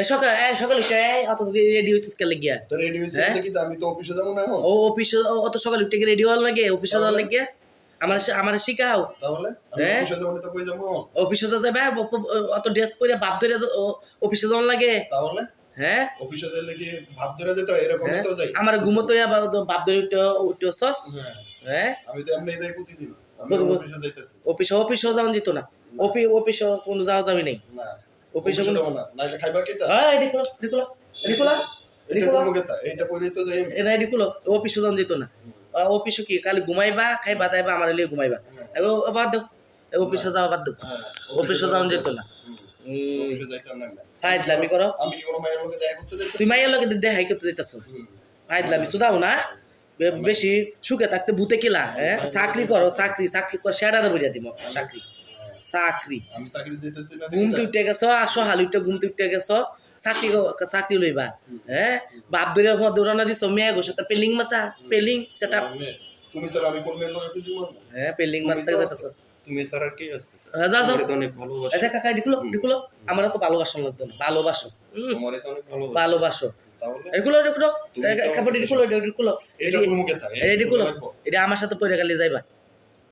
সকালে উঠে অত রেডি হয়েছিস কে লাগিয়া তো রেডি হইছে দেখি তো আমি তো অফিসে যাবো না এখন। ও অফিসে অত সকালে উঠে রেডি হওয়ার লাগে অফিসে যাওয়ার লাগে আমার শিখাও তাহলে আমি হ্যাঁ? অফিসে যাবো না তো কই যাবো? অফিসে যাবে অত ড্রেস পরে বাপ ধরে অফিসে যাওয়ার লাগে তাহলে হ্যাঁ অফিসে গেলে কি ভাব ধরে যেতে হয় এরকম তো যাই। আমার ঘুমোতো বাপ ধরে উঠে সস হ্যাঁ হ্যাঁ আমি তো এমনি যাই প্রতিদিন। আমি অফিসে যাইতেছি অফিসেও যাওয়া যেত না অফিসে কোনো যাওয়া যাবি নাই না অফিসে অফিসে যাবো না নাইলে খাইবা কি তা? রিকুলা এটা কোন মুখে তা এইটা কইলেই তো যাই। অফিসে যাওয়া যেত না অফিসে কি খালি ঘুমাইবা খাইবা দাইবা আমার লিয়ে ঘুমাইবা বাদ দাও অফিসে যাওয়া বাদ দাও অফিসে যাওয়া যেত না অফিসে যাইতাম না। ফাইদলামি করো আমি কি কোনো মায়ের লগে দেখা করতে যাইতাছি? তুই মাইয়ের লগে দেখাই করতে যাইতাছস ফাইদলামি শুধাও না বেশি সুখে থাকতে ভূতে কিলা হ্যাঁ চাকরি করো চাকরি কর সেটা বুঝা দিব চাকরি আমি চাকরি দিতেছি না। ঘুমতে উঠে গেছ আসো হালুইটা ঘুমতে উঠে গেছ চাকরি লইবা হ্যাঁ বাপ ধরে দৌড়ানা দিছ মেয়ে গোসে তা পেলিং মাতা পেলিং সেটা তুমি স্যার আমি কোন মেয়ের লগে তুই জীবন? হ্যাঁ পেলিং মারতে যাইতাছ তুমি স্যার আর কি আসতে? যা যা তো অনেক ভালোবাসি। আচ্ছা কাকা ঢুকুলো আমরা তো ভালোবাসা লাগতো না ভালোবাসো তোমারে তো অনেক ভালোবাসি। ভালোবাসো তাহলে ঢুকুলো কাপড় ঢুকুলো এটা কোন মুখে তা? এটা ঢুকুলো এটা আমার সাথে পরে গেলে যাইবা